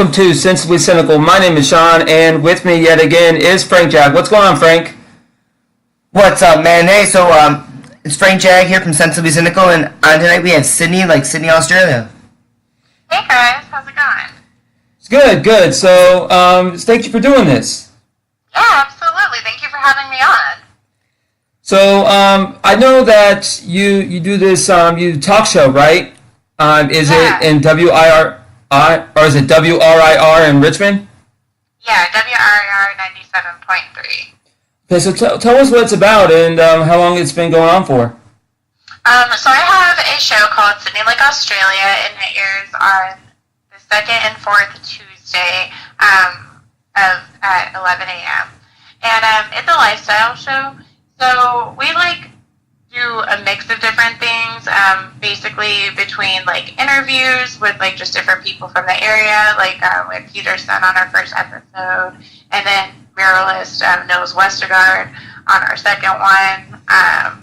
welcome to Sensibly Cynical. My name is Sean, and with me yet again is Frank Jag. What's going on, Frank? What's up, man? Hey, it's Frank Jag here from Sensibly Cynical, and tonight we have Sydney, Australia. Hey guys, how's it going? It's good. So, thank you for doing this. Yeah, absolutely. Thank you for having me on. So, I know that you do this you talk show, right? Is it in WIRI or is it WRIR in Richmond? Yeah, WRIR 97.3. Okay, so tell us what it's about and how long it's been going on for. So I have a show called Sydney Like Australia, and it airs on the second and fourth Tuesday at 11 a.m. And it's a lifestyle show. So we do a mix of different things, basically between interviews with just different people from the area, we had Peterson on our first episode, and then muralist Nose Westergaard on our second one,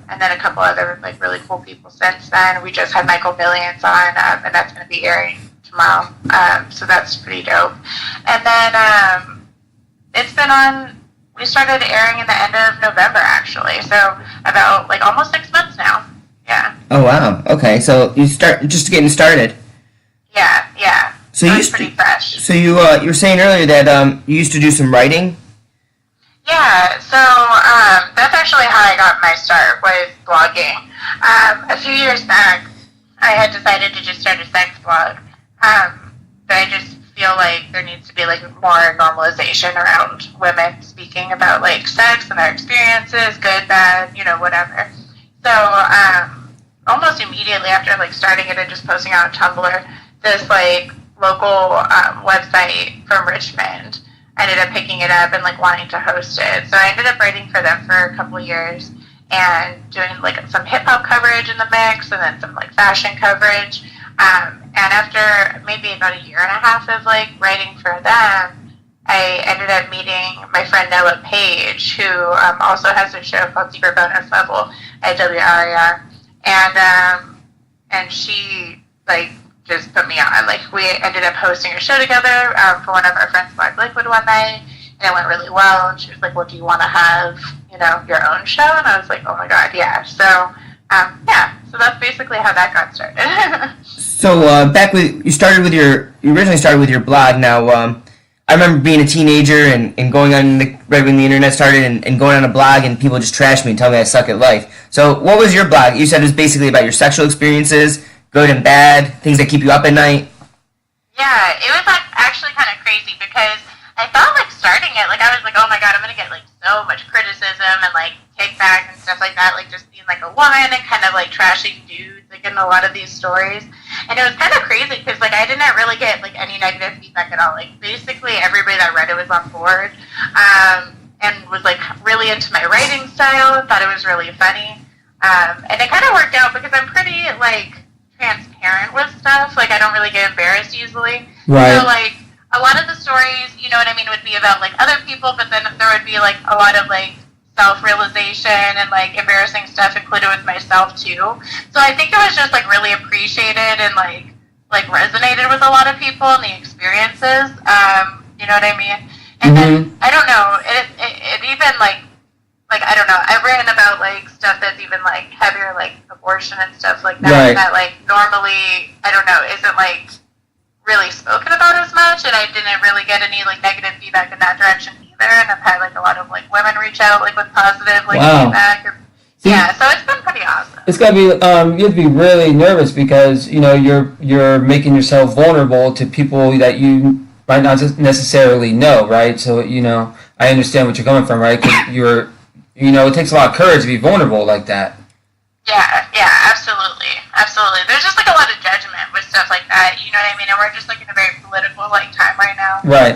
and then a couple other really cool people since then. We just had Michael Millions on, and that's going to be airing tomorrow, so that's pretty dope. And then it's been on. We started airing in the end of November, actually, so about almost 6 months now. Yeah. Oh wow. Okay, so you start just getting started. Yeah. So it's pretty fresh. So you were saying earlier that you used to do some writing. Yeah, so that's actually how I got my start, was blogging. A few years back, I had decided to just start a sex blog. But I just feel like there needs to be more normalization around women speaking about sex and their experiences, good, bad, whatever. So almost immediately after starting it and just posting on Tumblr, this local website from Richmond, I ended up picking it up and wanting to host it. So I ended up writing for them for a couple of years and doing some hip hop coverage in the mix, and then some fashion coverage. And after maybe about a year and a half of writing for them, I ended up meeting my friend Noah Page, who also has a show called Secret Bonus Level at WRIR, and she just put me on. We ended up hosting a show together for one of our friends, Black Liquid, one night, and it went really well. And she was like, "Well, do you want to have your own show?" And I was like, "Oh my god, yeah!" So so that's basically how that got started. So you originally started with your blog. Now I remember being a teenager and going on right when the internet started and going on a blog, and people just trash me and tell me I suck at life. So what was your blog? You said it was basically about your sexual experiences, good and bad, things that keep you up at night. Yeah, it was actually kind of crazy because I thought starting it, I was like, oh my god, I'm gonna get so much criticism and kickback and stuff like that, just being a woman and kind of trashing dudes in a lot of these stories. And it was kind of crazy because I didn't really get any negative feedback at all. Basically everybody that read it was on board, and was really into my writing style, thought it was really funny, and it kind of worked out because I'm pretty transparent with stuff. I don't really get embarrassed easily. Right. So a lot of the stories, would be about other people, but then there would be a lot of self-realization and embarrassing stuff included with myself too. So I think it was just really appreciated and resonated with a lot of people and the experiences. You know what I mean? And then I don't know, it even I don't know, I've written about stuff that's even heavier, abortion and stuff like that. Right. That normally, I don't know, isn't really spoken about as much, and I didn't really get any negative feedback in that direction either. And I've had a lot of women reach out with positive Wow. feedback. Yeah, so it's been pretty awesome. It's gotta be you have to be really nervous because you're making yourself vulnerable to people that you might not necessarily know, right? So I understand what you're coming from, right? Because it takes a lot of courage to be vulnerable like that. Yeah, absolutely. There's just a lot of judgment with stuff like that, you know what I mean? And we're just in a very political time right now. Right.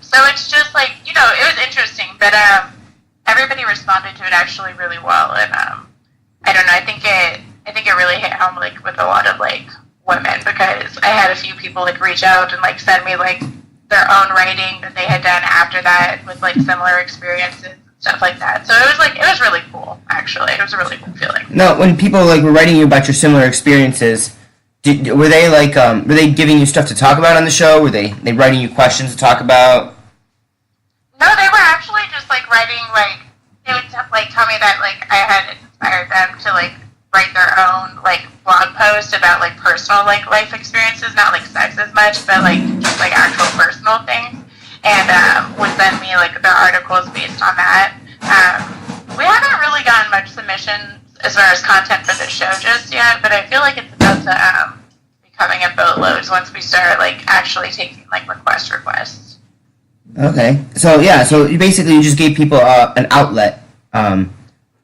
So it's just it was interesting, but everybody responded to it actually really well, and I don't know, I think it really hit home with a lot of women, because I had a few people reach out and send me their own writing that they had done after that with similar experiences. Stuff like that. So it was really cool, actually. It was a really cool feeling. Now, when people were writing you about your similar experiences, Were they like were they giving you stuff to talk about on the show? Were they writing you questions to talk about? No, they were actually just like writing like they would like tell me that like I had inspired them to like write their own like blog post about like personal like life experiences, not like sex as much, but like just like actual personal things, and would send me like their articles based on that. We haven't really gotten much submissions as far as content for the show just yet, but I feel like it's about to be coming at boatloads once we start like actually taking like requests. Okay, so yeah, so you basically just gave people an outlet to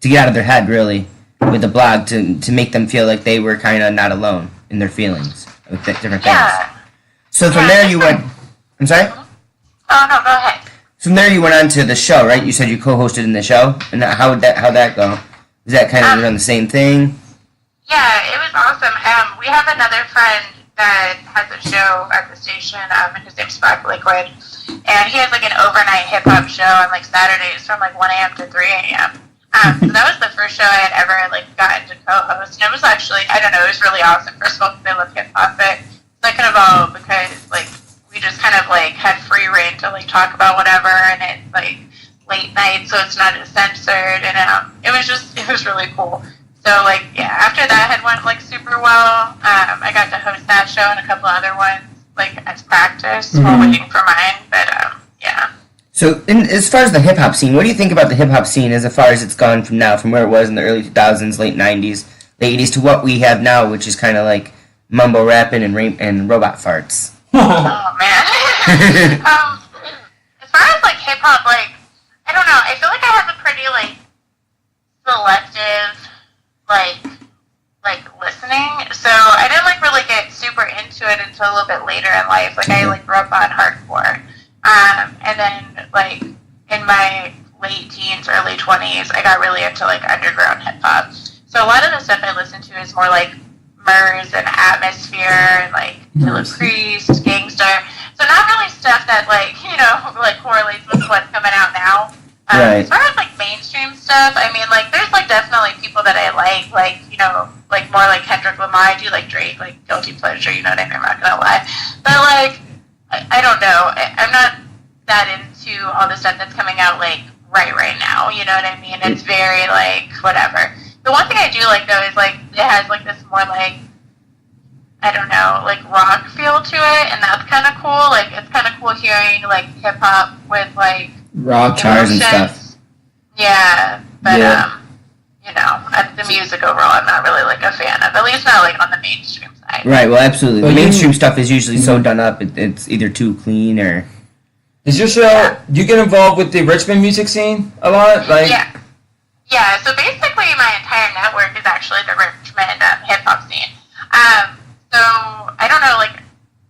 get out of their head, really, with the blog to make them feel like they were kind of not alone in their feelings with different things. Yeah. So from there you went. I'm sorry. Oh no, go ahead. From there you went on to the show, right? You said you co-hosted in the show, and how'd that go? Was that kind of around the same thing? Yeah, it was awesome. We have another friend that has a show at the station, and his name's Frank Liquid, and he has like an overnight hip hop show on like Saturdays from like 1 a.m. to 3 a.m. So that was the first show I had ever like gotten to co-host, and it was actually, I don't know, it was really awesome. First of all, because I love hip hop, but second of all, because like we just kind of like had free reign to like talk about whatever, and it's like late night, so it's not as censored, and it was really cool. So like yeah, after that had went like super well. I got to host that show and a couple other ones like as practice while waiting for mine. But yeah. So as far as the hip hop scene, what do you think about the hip hop scene as far as it's gone from now, from where it was in the early 2000s, late 90s, late 80s to what we have now, which is kind of like mumble rapping and robot farts? Oh man. As far as like hip hop, like I don't know. I feel like I have a pretty like selective like listening. So I didn't like really get super into it until a little bit later in life. Like I like grew up on hardcore, and then like in my late teens, early 20s, I got really into like underground hip hop. So a lot of the stuff I listen to is more like Murs and Atmosphere and like Killer Priest, Gangstar. So not really stuff that like like correlates with what's coming out now. Right. As far as like mainstream stuff, I mean like there's like definitely people that I like like more like Kendrick Lamar. I do like Drake, like guilty pleasure. You know what I mean? I'm not gonna lie, but like I don't know. I'm not that into all the stuff that's coming out like right now. You know what I mean? It's very like whatever. The one thing I do like though is like it has like this more like I don't know like rock feel to it, and that's kind of cool. Like it's kind of cool hearing like hip hop with like Rock guitars and stuff. Yeah, but the music overall, I'm not really like a fan of. At least not like on the mainstream side. Right. Well, absolutely. The mainstream stuff is usually so done up; it's either too clean or. Is your show? Do you get involved with the Richmond music scene a lot? Like. Yeah. So basically, my entire network is actually the Richmond hip hop scene. So I don't know, like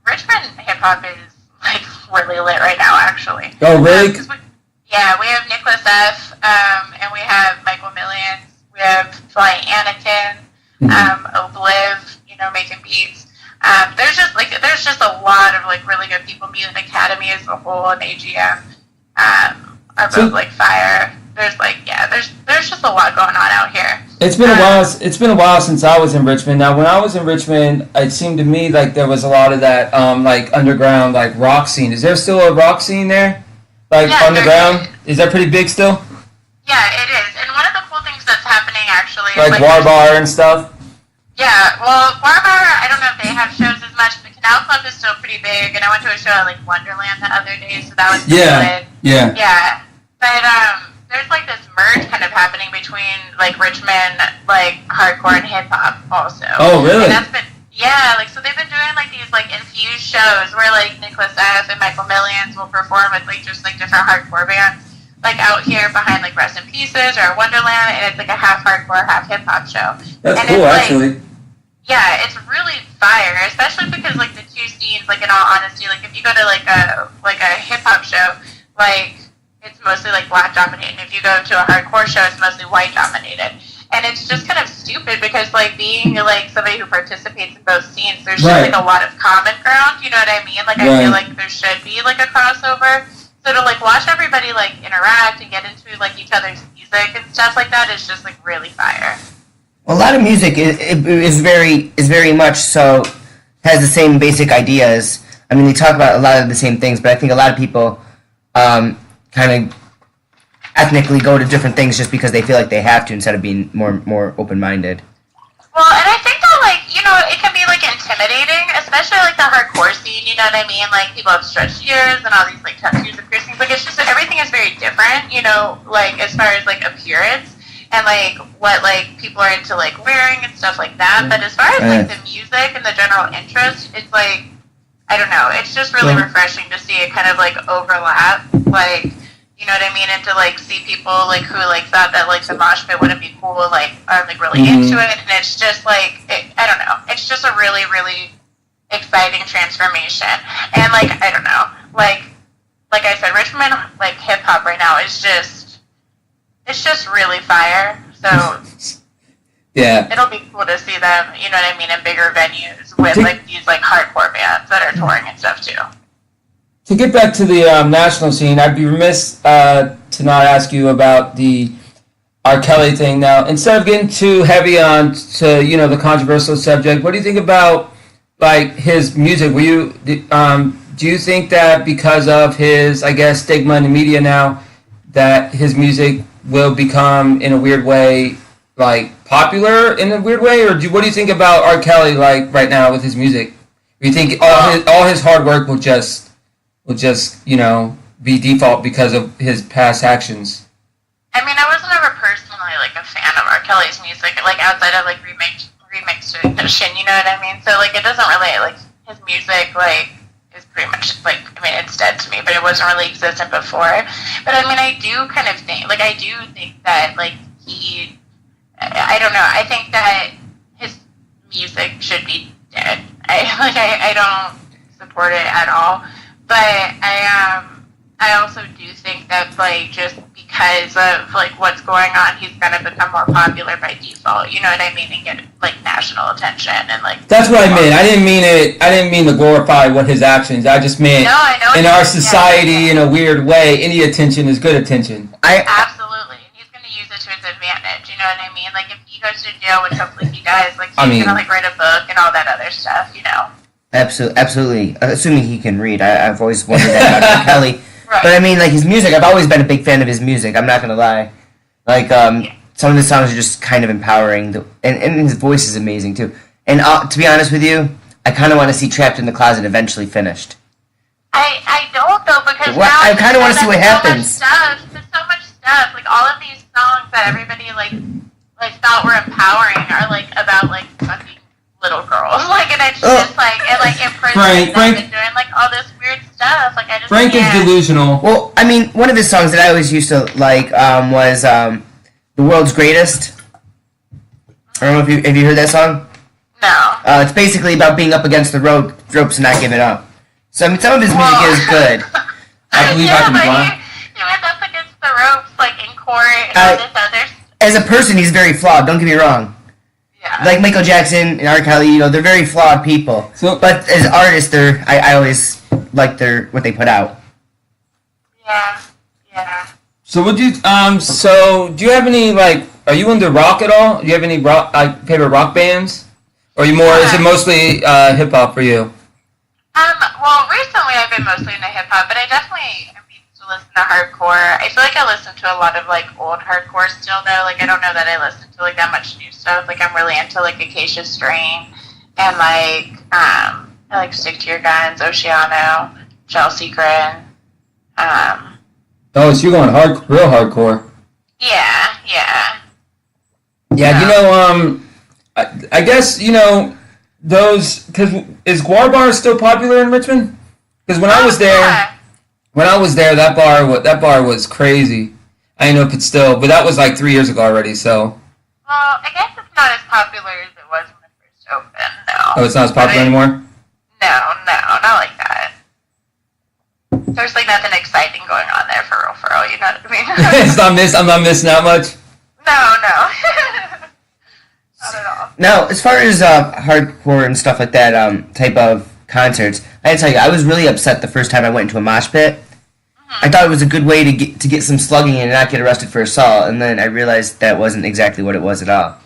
Richmond hip hop is like really lit right now, actually. Oh, really? We have Nicholas F. And we have Michael Millions. We have Flying Anakin, Obliv, making beats. There's just a lot of like really good people. Music Academy as a whole and AGM are both like fire. There's just a lot going on out here. It's been a while. It's been a while since I was in Richmond. Now, when I was in Richmond, it seemed to me like there was a lot of that like underground like rock scene. Is there still a rock scene there? Like underground? Is that pretty big still? Yeah, it is. And one of the cool things that's happening actually like War Bar and stuff? Yeah, well, War Bar, I don't know if they have shows as much. The Canal Club is still pretty big, and I went to a show at like Wonderland the other day, so that was pretty good. Yeah. But there's like this merge kind of happening between like Richmond, like hardcore and hip hop also. Oh, really? And that's been so they've been doing like these like infused shows where like Nicholas F. and Michael Millions will perform with like just like different hardcore bands like out here behind like Rest in Pieces or Wonderland, and it's like a half hardcore, half hip hop show. That's and cool, it's, actually. Yeah, it's really fire, especially because like the two scenes, like in all honesty, like if you go to like a hip hop show, like it's mostly like black dominated. If you go to a hardcore show, it's mostly white dominated. And it's just kind of stupid because like being like somebody who participates in both scenes, there's just like a lot of common ground, you know what I mean? Like I feel like there should be like a crossover. So to like watch everybody like interact and get into like each other's music and stuff like that is just like really fire. Well, a lot of music is very much so has the same basic ideas. I mean, they talk about a lot of the same things, but I think a lot of people kind of ethnically go to different things just because they feel like they have to instead of being more open-minded. Well, and I think that, like, you know, it can be, like, intimidating, especially, like, the hardcore scene, you know what I mean? Like, people have stretched ears and all these, like, tattoos and piercings. Like, it's just, everything is very different, you know, like, as far as, like, appearance and, like, what, like, people are into, like, wearing and stuff like that. But as far as, like, the music and the general interest, it's, like, I don't know, it's just really refreshing to see it kind of, like, overlap, like, you know what I mean? And to, like, see people, like, who, like, thought that, like, the mosh pit wouldn't be cool, like, are, like, really into it. And it's just, like, I don't know. It's just a really, really exciting transformation. And, like, I don't know. Like I said, Richmond, like, hip-hop right now is just, it's just really fire. So, yeah, it'll be cool to see them, you know what I mean, in bigger venues with, like, these, like, hardcore bands that are touring and stuff, too. To get back to the national scene, I'd be remiss to not ask you about the R. Kelly thing. Now, instead of getting too heavy on to the controversial subject, what do you think about like his music? Do you think that because of his, I guess, stigma in the media now, that his music will become in a weird way like popular in a weird way, or what do you think about R. Kelly like right now with his music? Do you think all his hard work will just be default because of his past actions? I mean, I wasn't ever personally, like, a fan of R. Kelly's music, like, outside of, like, remix edition, you know what I mean? So, like, it doesn't really, like, his music, like, is pretty much, like, I mean, it's dead to me, but it wasn't really existent before. But, I mean, I do kind of think, like, that, like, I don't know, I think that his music should be dead. I don't support it at all. But I also do think that, like, just because of, like, what's going on, he's going to become more popular by default, you know what I mean, and get, like, national attention and, like... That's what I meant. I didn't mean to glorify what his actions. I just meant in our society, in a weird way, any attention is good attention. Absolutely. He's going to use it to his advantage, you know what I mean? Like, if he goes to jail, which hopefully he does, like, he's going to, like, write a book and all that other stuff, you know? Absolutely. Assuming he can read. I've always wondered that about R. Kelly. Right. But I mean, like, his music, I've always been a big fan of his music. I'm not going to lie. Like, some of the songs are just kind of empowering. And his voice is amazing, too. And to be honest with you, I kind of want to see Trapped in the Closet eventually finished. I don't, though, because now I kind of want to see what happens. There's so much stuff. Like, all of these songs that everybody, like thought were empowering are, like, about, like, fucking little girls, like, and it's just like, and like in prison, Frank doing like all this weird stuff. Like, I just Frank is delusional. Well, I mean, one of his songs that I always used to like was "The World's Greatest." I don't know if you heard that song. No. It's basically about being up against the ropes and not giving up. So I mean, some of his music is good. I believe I can fly. He went up against the ropes, like in court and all this other. As a person, he's very flawed. Don't get me wrong. Yeah. Like Michael Jackson and R. Kelly, they're very flawed people. But as artists, I always like what they put out. Yeah. So do you have any, like, are you into rock at all? Do you have any favorite rock bands? Or are you more, is it mostly hip hop for you? Well, recently I've been mostly into hip hop, but I definitely used to listen to hardcore. I feel like I listen to a lot of, like, old hardcore still, though. Like, I don't know that I listen to, like, that much new stuff. Like, I'm really into, like, Acacia Strain and, like, I like Stick to Your Guns, Oceano, Chelsea Grin. Oh, so you're going real hardcore. Yeah. Yeah, I guess, those, because is Guar Bar still popular in Richmond? Because when I was there, that bar was crazy. I don't know if it's still, but that was like 3 years ago already, so. Well, I guess it's not as popular as it was when it first opened, no. Oh, it's not as popular anymore? No, not like that. There's, like, nothing exciting going on there for real, you know what I mean? I'm not missing out much? No. Not at all. Now, as far as hardcore and stuff like that type of concerts, I gotta tell you, I was really upset the first time I went into a mosh pit. I thought it was a good way to get some slugging and not get arrested for assault, and then I realized that wasn't exactly what it was at all.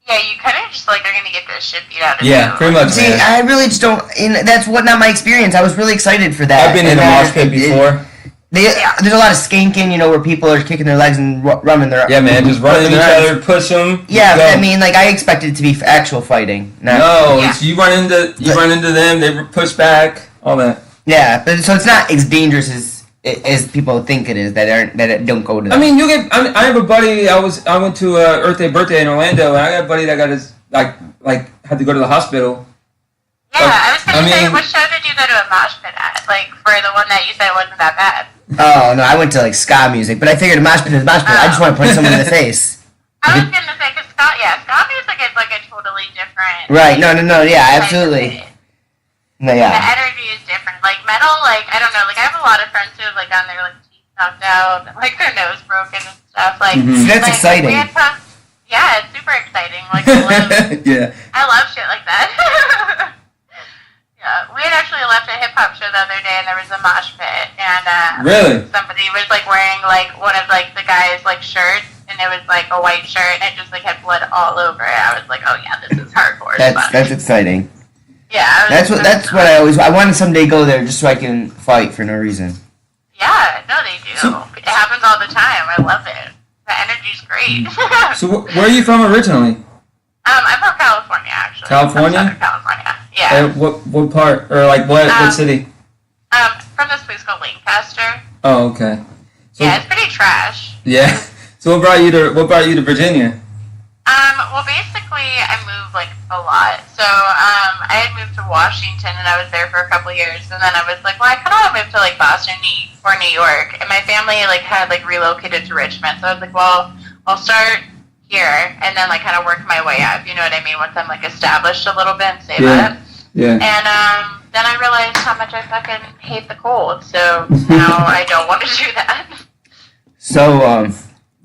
Yeah, you kind of just like are gonna get the shit beat out of you. Yeah, pretty much. See, man. I really just don't. And that's not my experience. I was really excited for that. I've been in a mosh pit before. There's a lot of skanking, where people are kicking their legs and running their. Yeah, man, just running each their other, push them. Yeah, go. I mean, like I expected it to be actual fighting. No, it's you run into them, they push back, all that. Yeah, but so it's not as dangerous as people think it is that don't go to. I mean, I have a buddy. I went to Earth Day birthday in Orlando, and I got a buddy that got his like had to go to the hospital. Yeah, I was gonna say, what show did you go to a mosh pit at? Like for the one that you said wasn't that bad. Oh no, I went to like ska music, but I figured a mosh pit is a mosh pit. I just want to punch someone in the face. I was gonna say, cause ska music is like a totally different. Right? No, yeah, absolutely. No, The yeah. energy is different. Like metal, like I don't know, like I have a lot of friends who have like gotten their like teeth knocked out, and, like their nose broken and stuff. Like That's like, exciting. Yeah, it's super exciting. Like I love, Yeah. I love shit like that. Yeah, we had actually left a hip hop show the other day, and there was a mosh pit, and Really? somebody was like wearing like one of like the guys' like shirts, and it was like a white shirt, and it just like had blood all over it. I was like, oh yeah, this is hardcore. That's exciting. Yeah, That's what I wanted someday to go there just so I can fight for no reason. Yeah, no, they do. It happens all the time. I love it. The energy's great. So where are you from originally? I'm from California, actually. California? I'm Southern California. Yeah. What part or like what city? From this place called Lancaster. Oh, okay. So, Yeah, it's pretty trash. Yeah. So what brought you to Virginia? Well, basically, I moved like a lot. So, I had moved to Washington, and I was there for a couple years, and then I was like, well, I kind of want to move to like Boston or New York, and my family like had like relocated to Richmond. So I was like, well, I'll start here, and then like kind of work my way up. You know what I mean? Once I'm like established a little bit and save up. Yeah. And then I realized how much I fucking hate the cold. So now I don't want to do that. So,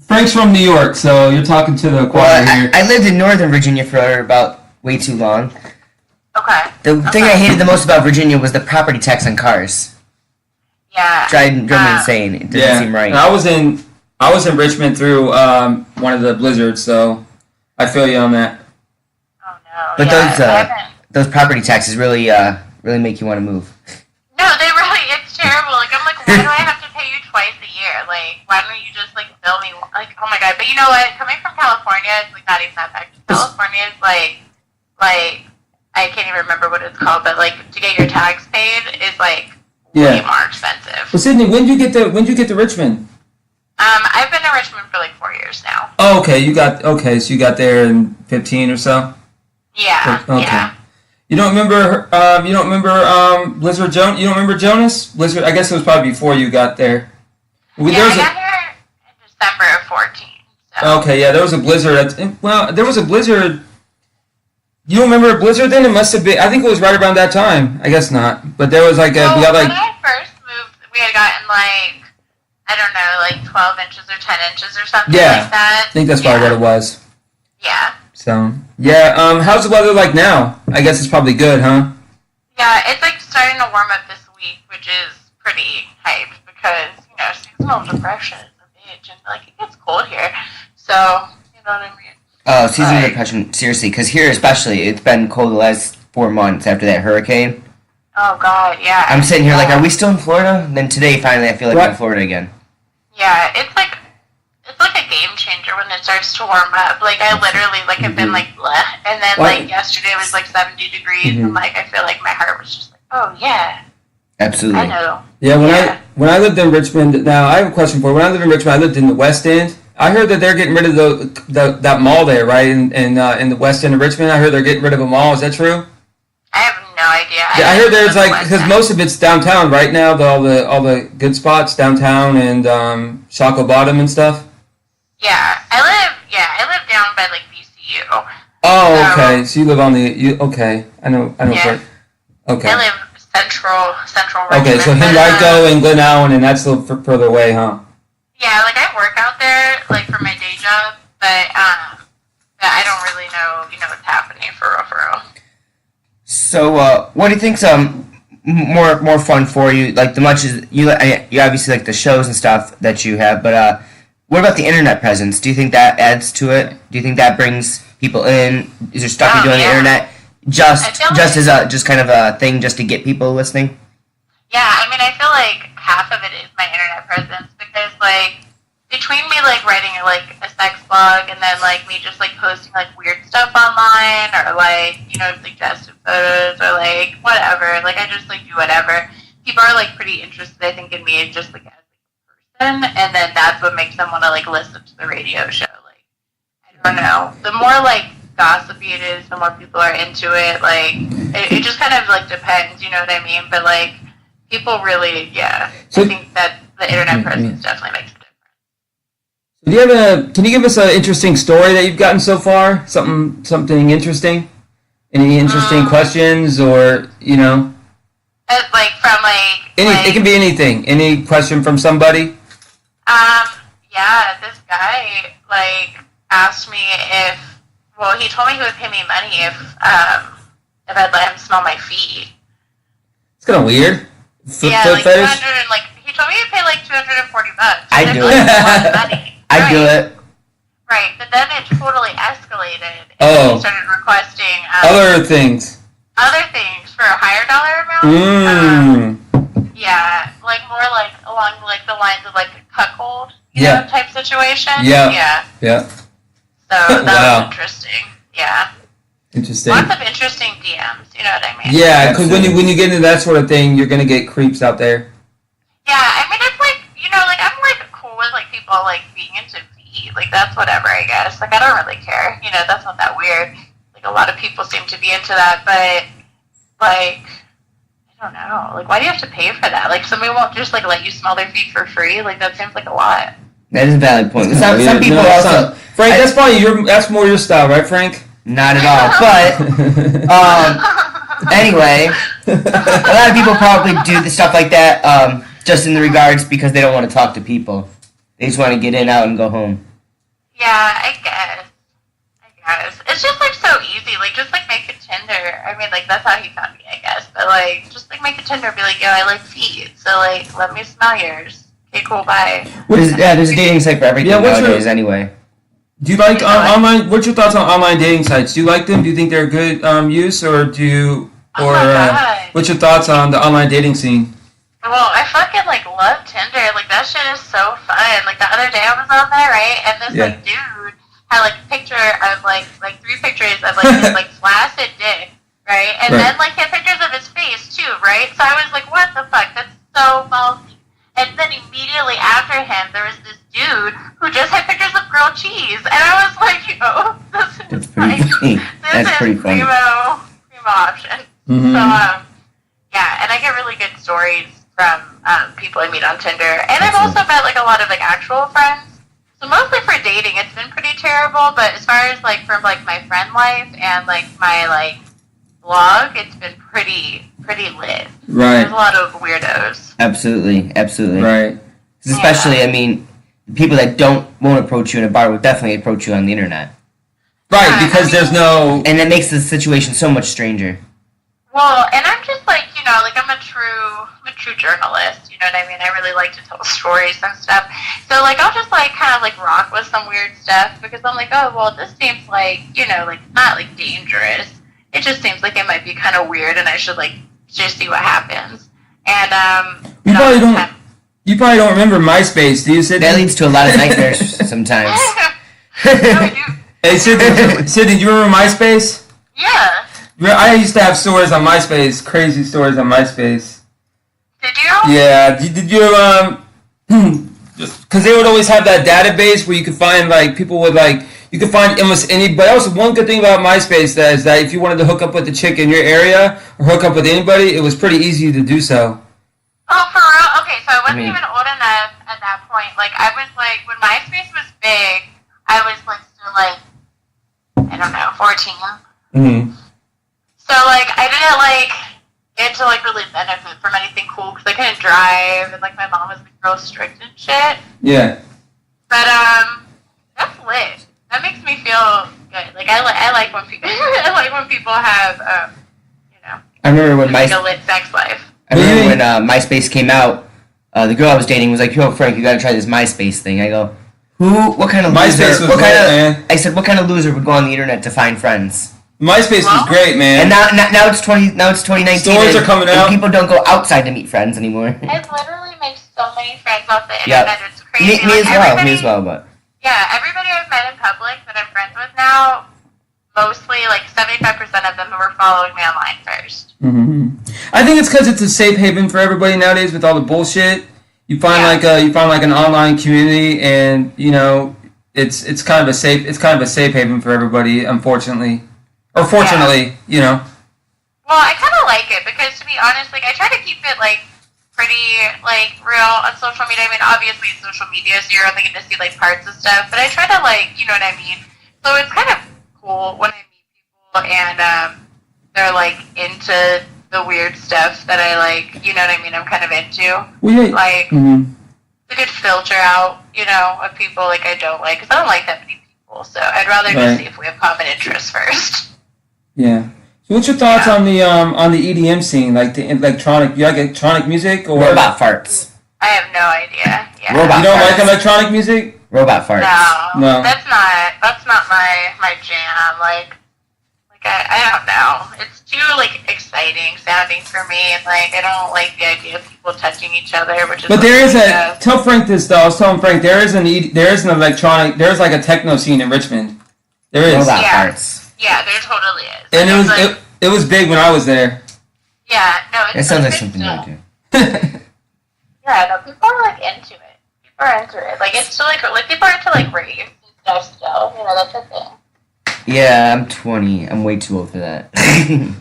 Frank's from New York, so you're talking to the choir here. I lived in Northern Virginia for about way too long. Okay. The thing I hated the most about Virginia was the property tax on cars. Yeah. Drove me insane. It didn't seem right. And I was in Richmond through one of the blizzards, so I feel you on that. Oh no. But yeah, those property taxes really make you want to move. No, it's terrible. Like, I'm like, why do I have to pay you twice a year? Like, why don't you just, like, bill me? Like, oh my god. But you know what? Coming from California, it's, like, not even that bad. California is, like, I can't even remember what it's called, but, like, to get your tax paid is, like, way more expensive. Well, Sydney, when did you get to Richmond? I've been to Richmond for, like, 4 years now. Oh, okay. So you got there in 15 or so? Yeah. Okay. Yeah. You don't remember? Blizzard Jonas? You don't remember Jonas? Blizzard. I guess it was probably before you got there. I got here in December of 14. So. Okay, yeah, there was a blizzard. There was a blizzard. You don't remember a blizzard then? It must have been. I think it was right around that time. I guess not. But there was like when I first moved, we had gotten like I don't know, like 12 inches or 10 inches or something like that. I think that's probably what it was. Yeah. So, yeah, how's the weather like now? I guess it's probably good, huh? Yeah, it's like starting to warm up this week, which is pretty hyped because, seasonal depression is a bitch and like it gets cold here. So, you know what I mean? Oh, seasonal depression, seriously, because here especially, it's been cold the last 4 months after that hurricane. Oh god, yeah. I'm sitting here like, are we still in Florida? And then today, finally, I feel like I'm in Florida again. Yeah, it's like a game changer when it starts to warm up. Like I literally have been like bleh, and then like yesterday it was like 70 degrees, and like I feel like my heart was just like, oh yeah, absolutely. I know. Yeah, when I lived in Richmond, now I have a question for you. When I lived in Richmond, I lived in the West End. I heard that they're getting rid of that mall there, right? In the West End of Richmond, I heard they're getting rid of a mall. Is that true? I have no idea. I heard there's because most of it's downtown right now. All the good spots downtown and Shockoe Bottom and stuff. Yeah, I live down by like VCU. Oh, okay. So you live on okay. I know. Yeah. Okay. I live central Richmond. Okay, so Henrico and Glen Allen, and that's a little further away, huh? Yeah, like I work out there, like for my day job, but I don't really know, what's happening for real. So, what do you think's more fun for you? Like, the much as you obviously like the shows and stuff that you have, but what about the internet presence? Do you think that adds to it? Do you think that brings people in? Is there stuff you do on the internet just as a just kind of a thing just to get people listening? Yeah, I mean, I feel like half of it is my internet presence because, like, between me, like, writing, like, a sex blog and then, like, me just, like, posting, like, weird stuff online or, like, you know, suggestive photos or, like, whatever. Like, I just, like, do whatever. People are, like, pretty interested, I think, in me just, like, as a person. And then that's what makes them want to, like, listen to the radio show. Like, I don't know. The more, like, gossipy it is, the more people are into it. Like, it just kind of, like, depends, you know what I mean? But, like, people really, so I think that the internet presence definitely makes a difference. Do you have can you give us an interesting story that you've gotten so far? Something interesting? Any interesting questions or, you know? Like from like it can be anything. Any question from somebody? Yeah, this guy like asked me he told me he would pay me money if I'd let him smell my feet. It's kind of weird. Like 200 and like he told me he'd pay like $240. I'd do it. A lot of money. I'd do it. Right, but then it totally escalated. Oh. And he started requesting other things for a higher dollar amount. Yeah, like more like along like the lines of like a cuckold, you know, type situation. Yeah. So that was interesting. Yeah. Interesting. Lots of interesting DMs. You know what I mean? Yeah, because when you get into that sort of thing, you're gonna get creeps out there. Yeah, I mean it's like like I'm like cool with like people like being into feet. Like that's whatever, I guess. Like I don't really care. You know, that's not that weird. Like a lot of people seem to be into that, but like I don't know. Like why do you have to pay for that? Like somebody won't just like let you smell their feet for free? Like that seems like a lot. That is a valid point. Some people also Frank, that's probably that's more your style, right, Frank? Not at all. But anyway, a lot of people probably do the stuff like that just in the regards because they don't want to talk to people. They just want to get in, out, and go home. Yeah, I guess. It's just like so easy. Like just like make a Tinder. I mean, like that's how he found me, I guess. But like just like make a Tinder. Be like, yo, I like feet, so like let me smell yours. Okay, cool, bye. There's a dating site for everything nowadays. Anyway. Do you like online? What's your thoughts on online dating sites? Do you like them? Do you think they're good use, or what's your thoughts on the online dating scene? Well, I fucking like love Tinder. Like that shit is so fun. Like the other day I was on there, right, and this like dude had like a picture of like 3 pictures of like his like flaccid dick, right, and then like he had pictures of his face too, right. So I was like, what the fuck? That's so ballsy. And then immediately after him, there was this dude who just had pictures of grilled cheese, and I was like, yo, this is pretty funny. Primo option. Mm-hmm. So yeah, and I get really good stories from people I meet on Tinder, and I've also met like a lot of like actual friends. So mostly for dating, it's been pretty terrible. But as far as like from like my friend life and like my like blog, it's been pretty lit. Right. There's a lot of weirdos. Absolutely. Right. Especially, I mean, people that won't approach you in a bar will definitely approach you on the internet. Right, because there's no... And that makes the situation so much stranger. Well, and I'm just like, like I'm a true journalist, you know what I mean? I really like to tell stories and stuff. So, like, I'll just, like, kind of, like, rock with some weird stuff because I'm like, oh, well, this seems like, like, not, like, dangerous. It just seems like it might be kind of weird and I should, like, just see what happens. And, You probably don't remember MySpace, do you, Sydney? That leads to a lot of nightmares sometimes. Hey, Sydney, do you remember MySpace? Yeah. I used to have stories on MySpace, crazy stories on MySpace. Did you? Yeah. Did you, because they would always have that database where you could find, like, people would, like, you could find almost anybody. Also, one good thing about MySpace is that if you wanted to hook up with a chick in your area or hook up with anybody, it was pretty easy to do so. Oh, for real? Okay, so I wasn't even old enough at that point. Like, I was, like, when MySpace was big, I was, like, still, like, I don't know, 14. Mm-hmm. So, like, I didn't, like, get to, like, really benefit from anything cool because I couldn't drive and, like, my mom was, like, real strict and shit. Yeah. But, that's lit. That makes me feel good. Like, I like when people, have, I remember when like a lit sex life. I remember when MySpace came out, the girl I was dating was like, yo, Frank, you gotta try this MySpace thing. I go, What kind of MySpace loser? was great, man. I said, what kind of loser would go on the internet to find friends? MySpace was great, man. And now it's 2019. Stories are coming out. And people don't go outside to meet friends anymore. I literally make so many friends off the internet. It's crazy. Me as well, but. Yeah, everybody I've met in public that I'm friends with now, mostly, like, 75% of them were following me online first. Mm-hmm. I think it's because it's a safe haven for everybody nowadays with all the bullshit. You find like an online community, and you know it's kind of a safe haven for everybody. Unfortunately, or fortunately, you know. Well, I kind of like it because, to be honest, like I try to keep it like pretty like real on social media. I mean, obviously it's social media, so you're only going to see like parts of stuff. But I try to like, you know what I mean. So it's kind of cool when I meet people and they're like into the weird stuff that I like, you know what I mean, I'm kind of into. Well, yeah. Like, it's a good filter out, you know, of people like I don't like, because I don't like that many people, so I'd rather just see if we have common interests first. Yeah. So what's your thoughts on the EDM scene, like the electronic, you like electronic music? Or Robot farts. I have no idea. Yeah. Robot You don't farts. like electronic music? Robot farts. No. That's not my jam, like I don't know. It's too like exciting sounding for me, and like I don't like the idea of people touching each other, which is. But there is tell Frank this though. I was telling Frank there is an electronic. There's like a techno scene in Richmond. There is. Robot farts. Yeah, there totally is. And it was big when I was there. Yeah, no, It sounds like something new too. Yeah, no, people are like into it. People are into it. Like it's still like people are into like raves and stuff still. You know, that's a thing. Yeah, I'm 20. I'm way too old for that.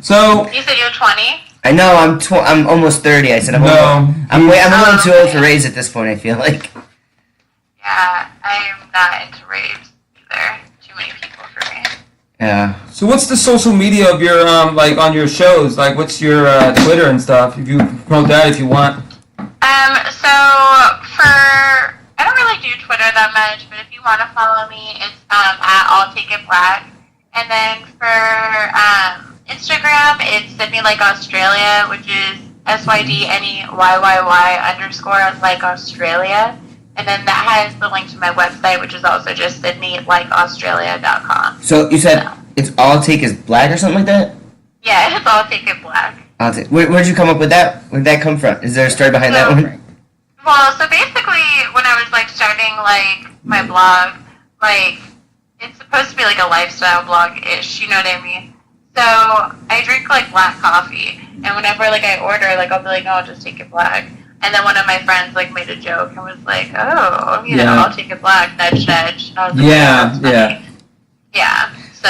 So you said you're 20. I know. I'm almost 30. I said I'm a little too old for raves at this point. I feel like. Yeah, I'm not into raves either. Too many people for me. Yeah. So what's the social media of your like on your shows? Like what's your Twitter and stuff? If you promote that, if you want. So I don't really do Twitter that much, but if you want to follow me, it's at I'll Take It Black. And then for Instagram, it's Sydney Like Australia, which is SYDNEYYY _ like Australia. And then that has the link to my website, which is also just SydneyLikeAustralia.com. So you said it's All Take Is Black or something like that? Yeah, it's I'll Take It Black. Where'd you come up with that? Where'd that come from? Is there a story behind that one? Well, so basically, when I was like starting like my blog, like it's supposed to be like a lifestyle blog-ish, you know what I mean? So I drink like black coffee, and whenever like I order, like I'll be like, no, I'll just take it black. And then one of my friends like made a joke and was like, oh, you know, I'll take it black, nudge, nudge. And I was like, yeah. So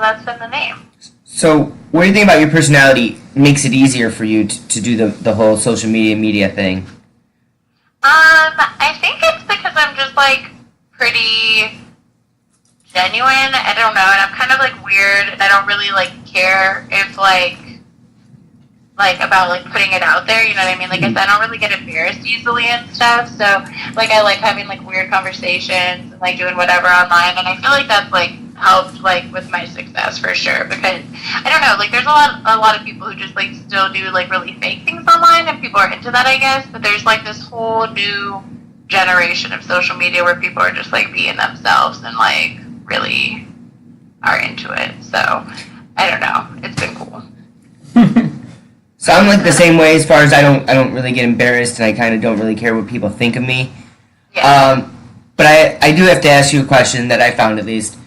that's been the name. So what do you think about your personality makes it easier for you to do the whole social media thing? I think it's because I'm just like pretty genuine. I don't know, and I'm kind of like weird, and I don't really like care if like about like putting it out there. You know what I mean? Like I said, I don't really get embarrassed easily and stuff. So like I like having like weird conversations and like doing whatever online, and I feel like that's like helped like with my success for sure, because I don't know, like there's a lot of people who just like still do like really fake things online, and people are into that, I guess, but there's like this whole new generation of social media where people are just like being themselves and like really are into it. So I don't know, it's been cool. So I'm like the same way as far as I don't really get embarrassed, and I kind of don't really care what people think of me. Yeah. But I do have to ask you a question that I found at least.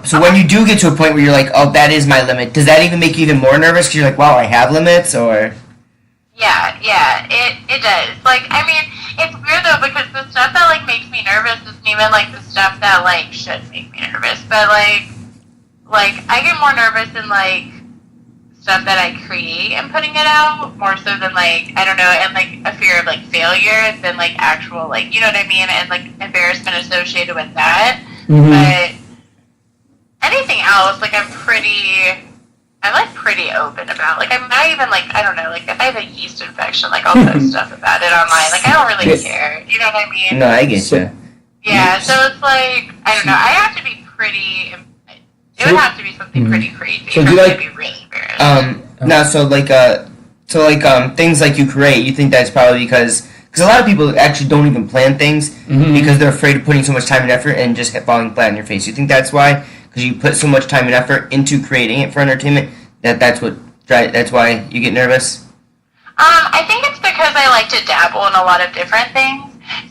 So when you do get to a point where you're like, oh, that is my limit, does that even make you even more nervous because you're like, wow, I have limits, or? Yeah, it does. Like, I mean, it's weird though, because the stuff that like makes me nervous isn't even like the stuff that like should make me nervous. But like I get more nervous in like stuff that I create and putting it out, more so than like, I don't know, and like a fear of like failure than like actual, like, you know what I mean, and like embarrassment associated with that. Mm-hmm. But anything else, like I'm like pretty open about. Like I'm not even like, I don't know, like if I have a yeast infection, like I'll post stuff about it online. Like I don't really care. You know what I mean? No, I get you. Yeah, so it's like, I don't know, I have to be pretty, it would have to be something pretty crazy for me to be really embarrassed. No, so things like you create, you think that's probably because Because a lot of people actually don't even plan things because they're afraid of putting so much time and effort and just falling flat on your face. You think that's why? Because you put so much time and effort into creating it for entertainment that's why you get nervous? I think it's because I like to dabble in a lot of different things.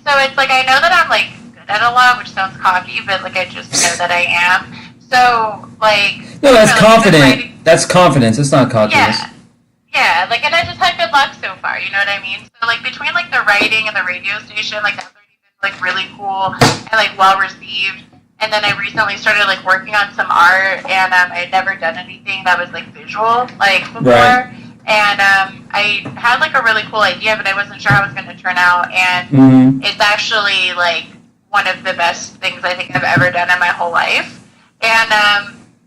So it's like I know that I'm like good at a lot, which sounds cocky, but like I just know that I am. So like No, that's confident. Like, That's confidence. It's not cockiness. Yeah, like, and I just had good luck so far, you know what I mean? So, like, between, like, the writing and the radio station, like, that's already been, like, really cool and, like, well-received. And then I recently started, like, working on some art, and I had never done anything that was, like, visual, like, before. Right. And I had, like, a really cool idea, but I wasn't sure how it was going to turn out. And it's actually, like, one of the best things I think I've ever done in my whole life. And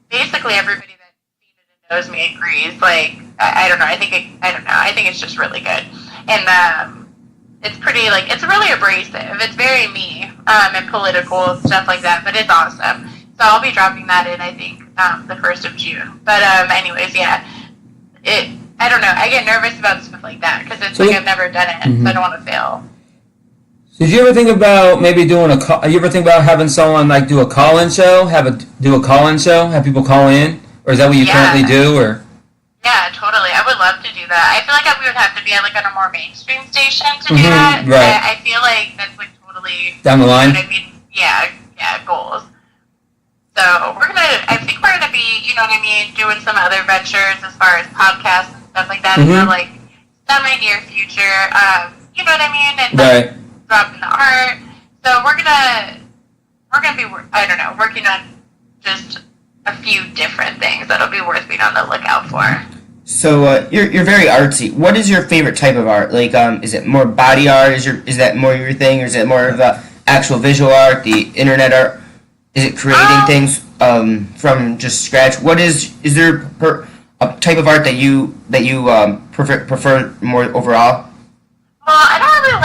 basically everybody that's seen it and knows me agrees, like, I don't know. I think it's just really good, and it's pretty like it's really abrasive. It's very me and political stuff like that, but it's awesome. So I'll be dropping that in I think the 1st of June. But anyways, yeah, I don't know. I get nervous about stuff like that because it's like I've never done it, so I don't want to fail. Did you ever think about maybe doing you ever think about having someone like do a call-in show? Have people call in, or is that what you currently do, or? Yeah, totally. I would love to do that. I feel like we would have to be on like on a more mainstream station to do that. Right. I feel like that's like totally Down the line. You know what I mean? Yeah, goals. So I think we're gonna be, you know what I mean, doing some other ventures as far as podcasts and stuff like that. So like semi near future. You know what I mean? And Right. dropping the art. So we're gonna be working on just a few different things that'll be worth being on the lookout for. So you're very artsy. What is your favorite type of art? Like, is it more body art? Is that more your thing, or is it more of the actual visual art, the internet art? Is it creating things from just scratch? What is there a type of art that you prefer more overall? Well, I don't really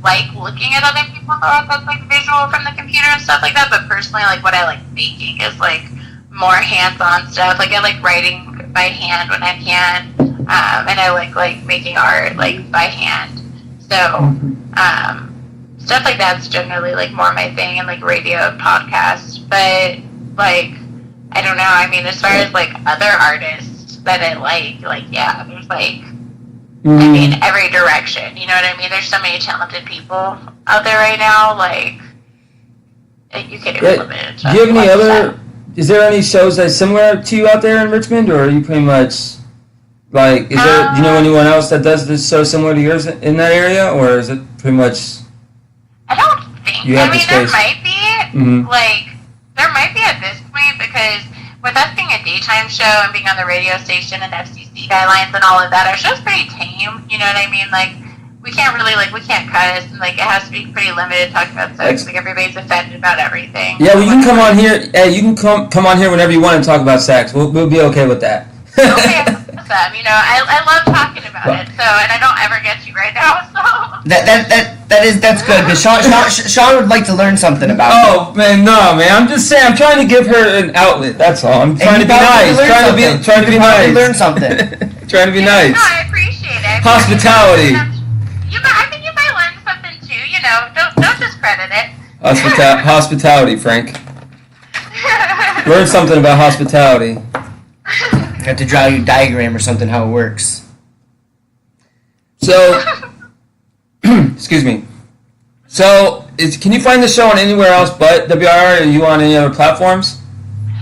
like looking at other people's art that's like visual from the computer and stuff like that, but personally like what I like making is like more hands-on stuff. Like I like writing by hand when I can, and I like making art like by hand. So stuff like that's generally like more my thing, and like radio and podcasts. But like I don't know, I mean as far as like other artists that I like yeah, there's like I mean, every direction, you know what I mean? There's so many talented people out there right now, like, you can't even limit. Do you have any other, is there any shows that's similar to you out there in Richmond, or are you pretty much, like, do you know anyone else that does this show similar to yours in that area, or is it pretty much? I don't think, there might be, like, there might be at this point, because with us being a daytime show and being on the radio station and FCC guidelines and all of that, our show's pretty tame, you know what I mean? Like, we can't really, like, we can't cuss, and, like, it has to be pretty limited talking about sex, like, everybody's offended about everything. Yeah, well, you can come on here, you can come on here whenever you want to talk about sex. We'll be okay with that. Okay, awesome. You know, I love talking about it, so, and I don't ever get you right now, so. That's good, because Sean would like to learn something about it. Oh, man, no, man. I'm just saying, I'm trying to give her an outlet, that's all. I'm trying to be nice. Trying to be nice. Learn something. Trying to be nice. No, I appreciate it. Hospitality. I think you might learn something too, you know. Don't discredit it. Hospitality, Frank. Learn something about hospitality. You have to draw you a diagram or something how it works. So, excuse me. So, can you find the show on anywhere else but WIR? Are you on any other platforms?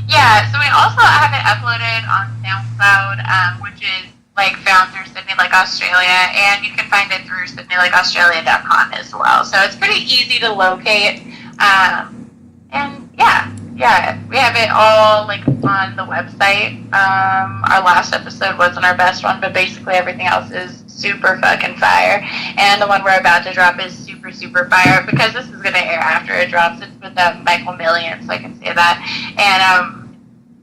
Yeah, so we also have it uploaded on SoundCloud, which is like found through Sydney Lake Australia, and you can find it through SydneyLakeAustralia.com as well. So it's pretty easy to locate, and yeah, we have it all like on the website. Our last episode wasn't our best one, but basically everything else is super fucking fire, and the one we're about to drop is super fire because this is gonna air after it drops. It's with Michael Millian, so I can say that, and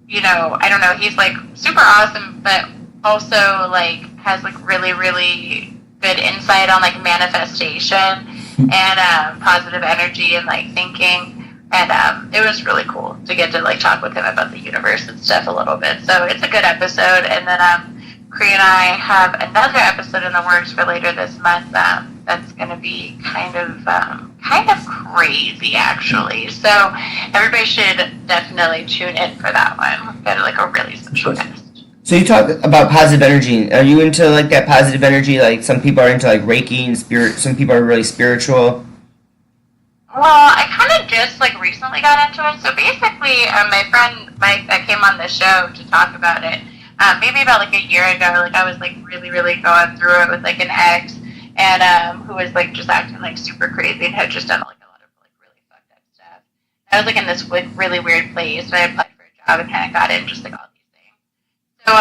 you know, I don't know, he's like super awesome, but also like has like really good insight on like manifestation and positive energy and like thinking. And it was really cool to get to like talk with him about the universe and stuff a little bit. So it's a good episode. And then Cree and I have another episode in the works for later this month. That's going to be kind of crazy, actually. So everybody should definitely tune in for that one. We've got like a really special guest. So you talk about positive energy. Are you into like that positive energy? Like some people are into like Reiki and spirit. Some people are really spiritual. Well, I kind of just like recently got into it. So basically, my friend Mike that came on the show to talk about it, maybe about like a year ago, like I was like really going through it with like an ex, and who was like just acting like super crazy and had just done like a lot of like really fucked up stuff. I was like in this like really weird place, so I applied for a job and kind of got in just like all these things. So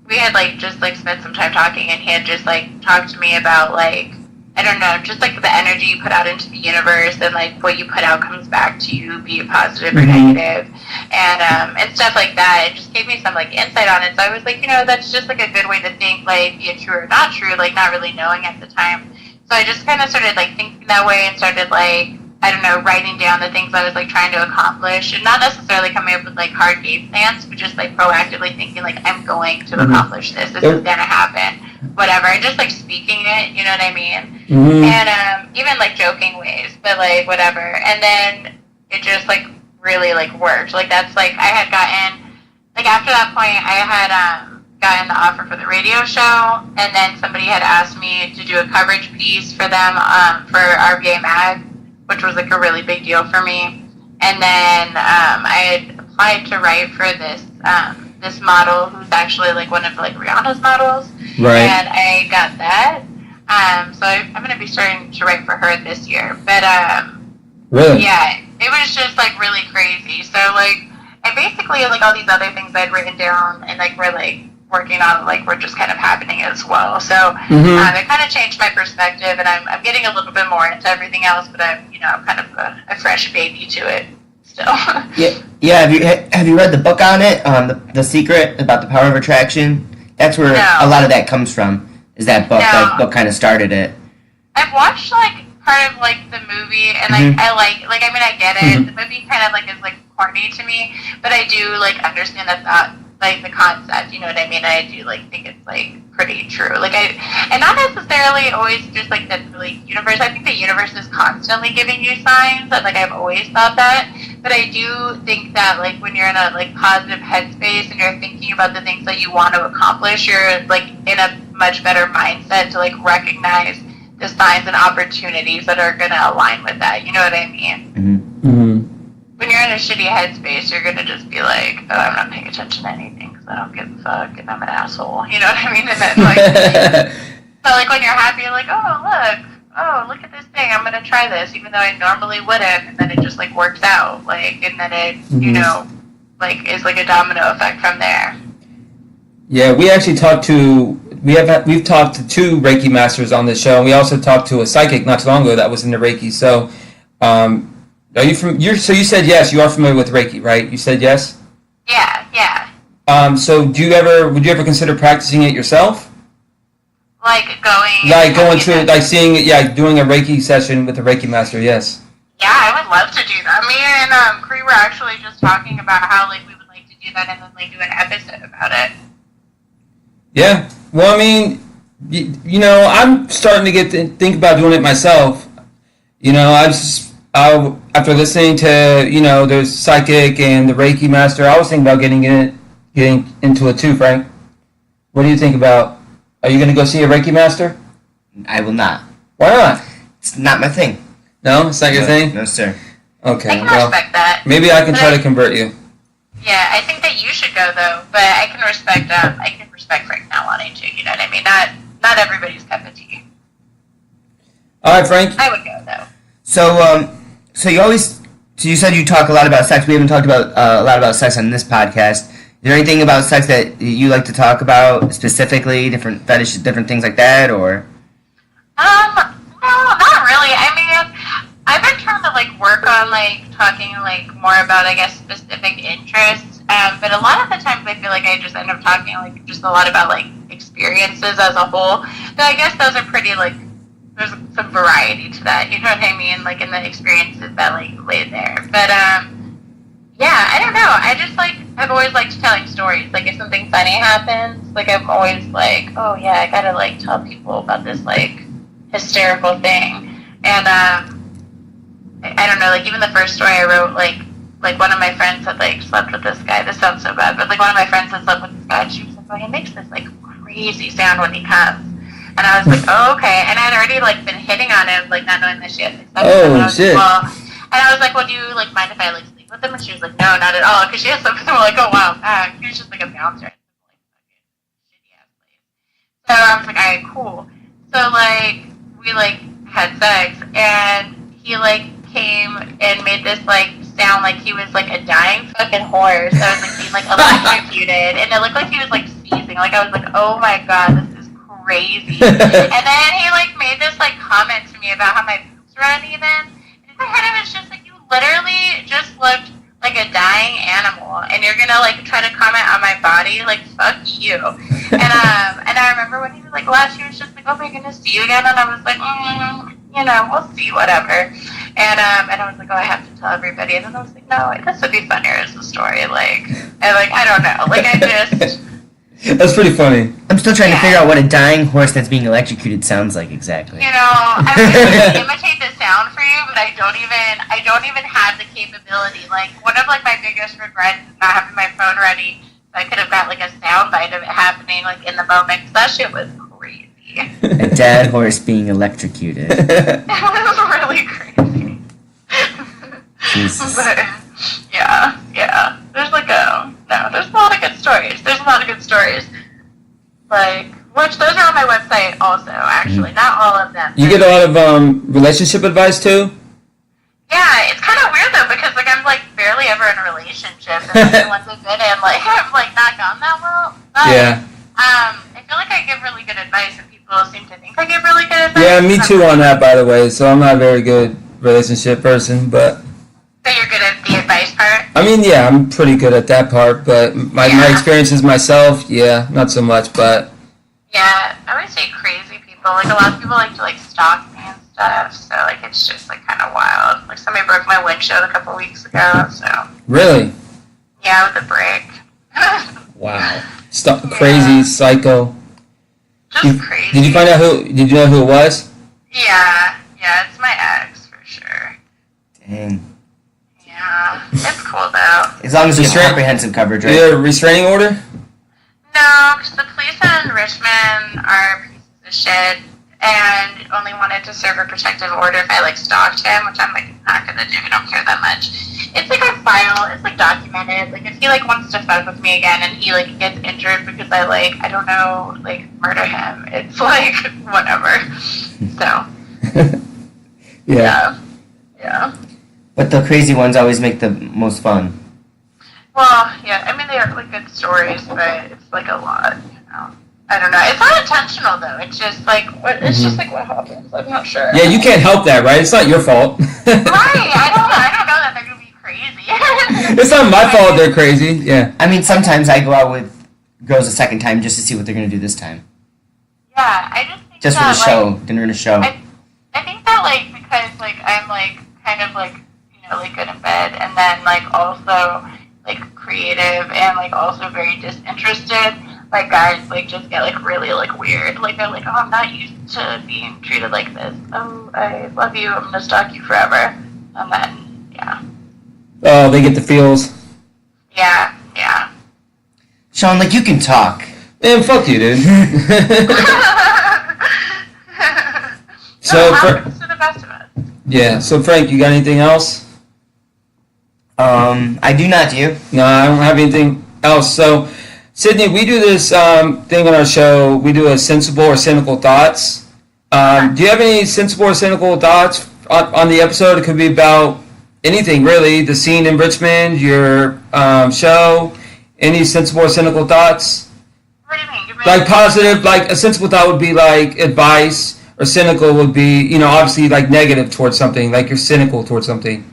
we had like just like spent some time talking, and he had just like talked to me about like, I don't know, just like the energy you put out into the universe, and like what you put out comes back to you, be it positive or negative, and stuff like that. It just gave me some like insight on it. So I was like, you know, that's just like a good way to think, like, be it true or not true, like not really knowing at the time. So I just kind of started like thinking that way and started like, I don't know, writing down the things I was like trying to accomplish, and not necessarily coming up with like hard game plans, but just like proactively thinking like, I'm going to accomplish this. This is gonna happen. Whatever, and just like speaking it, you know what I mean? And even like joking ways, but like whatever. And then it just like really like worked. Like that's like I had gotten, like after that point, I had gotten the offer for the radio show, and then somebody had asked me to do a coverage piece for them for RVA Mag, which was like a really big deal for me. And then I had applied to write for this this model who's actually like one of like Rihanna's models. Right. And I got that. So I'm going to be starting to write for her this year. But Really? yeah, it was just like really crazy. So like, and basically like all these other things I'd written down and like we're like working on, like were just kind of happening as well. So it kind of changed my perspective, and I'm getting a little bit more into everything else, but I'm kind of a fresh baby to it still. Yeah. Have you read the book on it? The Secret, about the power of attraction. That's where a lot of that comes from. Is that book? That book kind of started it. I've watched like part of like the movie, and like I mean I get it. The movie kind of like is like corny to me, but I do like understand that like the concept. You know what I mean? I do like think it's like pretty true. Like and not necessarily always just like the like universe. I think the universe is constantly giving you signs. That like I've always thought that. But I do think that like when you're in a like positive headspace and you're thinking about the things that you want to accomplish, you're like in a much better mindset to like recognize the signs and opportunities that are going to align with that. You know what I mean? When you're in a shitty headspace, you're going to just be like, oh, I'm not paying attention to anything because I don't give a fuck and I'm an asshole. You know what I mean? And then like, so like when you're happy, you're like, oh, look at this thing. I'm going to try this, even though I normally wouldn't. And then it just like works out. Like, and then it, you know, like is like a domino effect from there. Yeah, we actually we've talked to two Reiki masters on this show, and we also talked to a psychic not too long ago that was into Reiki. So, are you so you said yes, you are familiar with Reiki, right? You said yes? Yeah. So would you ever consider practicing it yourself? Like going to like seeing it, doing a Reiki session with a Reiki master, yes. Yeah, I would love to do that. Me and Cree were actually just talking about how like we would like to do that and then like do an episode about it. Yeah. Well, I mean, you know, I'm starting to think about doing it myself. You know, after listening to, you know, there's psychic and the Reiki master, I was thinking about getting into it too, Frank. What do you think about? Are you going to go see a Reiki master? I will not. Why not? It's not my thing. No, it's not your thing? No, sir. Okay. I can respect that. Maybe I can try to convert you. Yeah, I think that you should go though, but I can respect Frank now wanting to. You know what I mean? Not everybody's cup of tea. All right, Frank. I would go though. So you said you talk a lot about sex. We haven't talked about a lot about sex on this podcast. Is there anything about sex that you like to talk about specifically? Different fetishes, different things like that, or? No, not really. I mean, I've been trying to like work on like talking like more about, I guess, specific interests. But a lot of the times I feel like I just end up talking like just a lot about like experiences as a whole. So I guess those are pretty like, there's some variety to that. You know what I mean? Like in the experiences that like lay there. But yeah, I don't know. I just like, I've always liked telling stories. Like if something funny happens, like I'm always like, oh yeah, I gotta like tell people about this like hysterical thing. And I don't know, like even the first story I wrote, like one of my friends had like slept with this guy. This sounds so bad, but like one of my friends had slept with this guy, and she was like, oh, he makes this like crazy sound when he comes. And I was like, oh, okay. And I had already like been hitting on him, like not knowing that she had sex with him. Oh, shit. And I was like, well, do you like mind if I like sleep with him? And she was like, no, not at all, because she has something. We're like, oh wow, he was just like a bouncer at some like fucking shitty ass place. So I was like, all right, cool. So like we like had sex, and he like came and made this like sound like he was like a dying fucking horse that was like being like electrocuted, and it looked like he was like seizing. Like I was like, oh my god, this is crazy. And then he like made this like comment to me about how my boobs were uneven. In my head, it was just like, you literally just looked like a dying animal, and you're gonna like try to comment on my body? Like fuck you. And I remember when he was like last, he was just like, oh my goodness, see you again, and I was like, you know, we'll see, whatever. And I was like, oh, I have to tell everybody. And then I was like, no, this would be funnier as a story. Like, I don't know. Like, I just... That's pretty funny. I'm still trying to figure out what a dying horse that's being electrocuted sounds like exactly. You know, I would imitate the sound for you, but I don't even have the capability. Like, one of, like, my biggest regrets is not having my phone ready. So I could have got, like, a sound bite of it happening, like, in the moment. 'Cause that shit was crazy. A dead horse being electrocuted. It was really crazy. Jesus. But, yeah. There's like there's a lot of good stories. Like, which those are on my website also, actually. Not all of them. You get a lot of relationship advice too? Yeah, it's kind of weird though, because like I'm like barely ever in a relationship, and like, the ones I've been in, like I've like not gone that well. But, Yeah. I feel like I give really good advice, and people seem to think I give really good advice. Yeah, me too on that, by the way. So I'm not a very good relationship person, but... So you're good at the advice part? I mean, yeah, I'm pretty good at that part, but my experiences myself, yeah, not so much, but... Yeah, I would say crazy people. Like, a lot of people like to, like, stalk me and stuff, so, like, it's just, like, kind of wild. Like, somebody broke my windshield a couple weeks ago, so... Really? Yeah, with a brick. Wow. Crazy, psycho. Just crazy. Did you know who it was? Yeah, it's my ex, for sure. Dang. Yeah, it's cool, though. As long as you have comprehensive coverage, right? Is there a restraining order? No, because the police in Richmond are pieces of shit, and only wanted to serve a protective order if I, like, stalked him, which I'm, like, not gonna do. I don't care that much. It's, like, on file. It's, like, documented. Like, if he, like, wants to fuck with me again and he, like, gets injured because I, like, I don't know, like, murder him, it's, like, whatever. So. Yeah. Yeah. But the crazy ones always make the most fun. Well, yeah, I mean, they are, like, good stories, but it's, like, a lot, you know. I don't know. It's not intentional, though. It's just, like, just, like, what happens. I'm not sure. Yeah, you can't help that, right? It's not your fault. Right. I don't know that they're going to be crazy. It's not my fault they're crazy, yeah. I mean, sometimes I go out with girls a second time just to see what they're going to do this time. Yeah, I just think Just for the show. Dinner and a show. I think that, like, because, like, I'm, like, kind of, like, you know, like, good in bed, and then, like, also, like, creative, and, like, also very disinterested, like, guys, like, just get, like, really, like, weird. Like, they're like, oh, I'm not used to being treated like this. Oh, I love you. I'm gonna stalk you forever. And then, yeah. Oh, they get the feels. Yeah. Sean, like, you can talk. Man, fuck you, dude. So, happens to the best of us. Yeah, so Frank, you got anything else? I do not, do you? No, I don't have anything else. So, Sydney, we do this thing on our show. We do a sensible or cynical thoughts. Do you have any sensible or cynical thoughts on the episode? It could be about anything, really. The scene in Richmond, your show. Any sensible or cynical thoughts? What do you mean? Like positive, like a sensible thought would be like advice, or cynical would be, you know, obviously like negative towards something, like you're cynical towards something.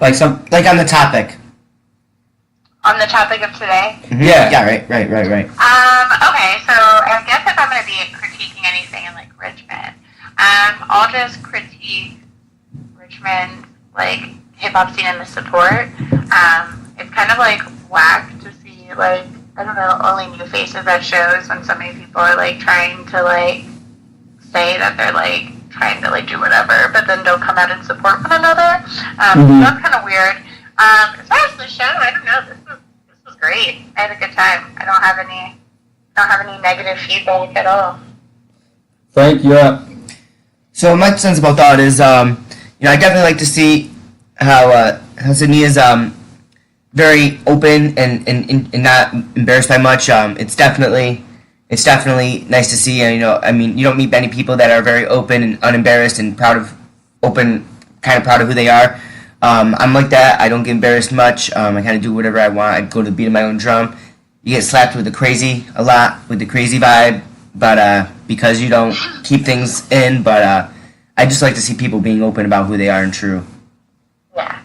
Like on the topic. On the topic of today? Mm-hmm. Yeah, right. Okay, so I guess if I'm going to be critiquing anything in, like, Richmond, I'll just critique Richmond, like, hip-hop scene and the support. It's kind of like whack to see like, I don't know, only new faces at shows when so many people are like trying to like say that they're like trying to like do whatever, but then don't come out and support one another. That's kind of weird. As far as the show, I don't know. This was great. I had a good time. I don't have any negative feedback at all. Frank, you're up. So my sensible thought is, I definitely like to see how Sydney is very open and not embarrassed by much. It's definitely nice to see. You don't meet many people that are very open and unembarrassed and proud of who they are. I'm like that. I don't get embarrassed much. I kind of do whatever I want. I go to the beat of my own drum. You get slapped with the crazy a lot, with the crazy vibe, but because you don't keep things in. But I just like to see people being open about who they are and true. Yeah,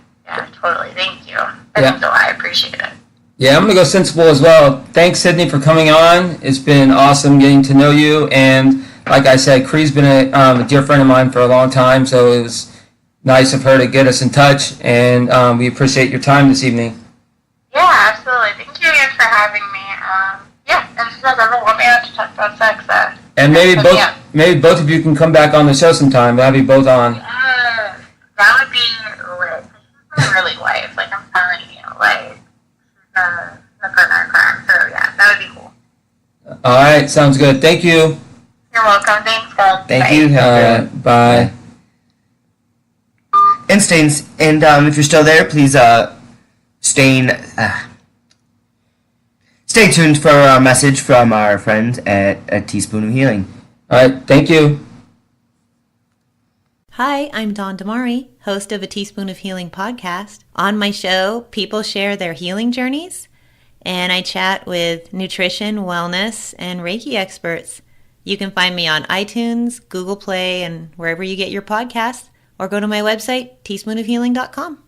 totally. Thank you. I appreciate it. Yeah, I'm going to go sensible as well. Thanks, Sydney, for coming on. It's been awesome getting to know you. And like I said, Cree's been a dear friend of mine for a long time, so it was nice of her to get us in touch. And we appreciate your time this evening. Yeah, absolutely. Thank you again for having me. And if you guys ever want me out to talk about sex, and maybe both of you can come back on the show sometime. We'll have you both on. That would be lit. She's my really wife. Like, I'm telling you, like, the partner in crime. So, yeah, that would be cool. All right, sounds good. Thank you. You're welcome. Thanks, guys. Thank you. Bye. And if you're still there, please stay tuned for our message from our friends at A Teaspoon of Healing. All right, thank you. Hi, I'm Dawn Damari, host of A Teaspoon of Healing podcast. On my show, people share their healing journeys, and I chat with nutrition, wellness, and Reiki experts. You can find me on iTunes, Google Play, and wherever you get your podcasts, or go to my website, teaspoonofhealing.com.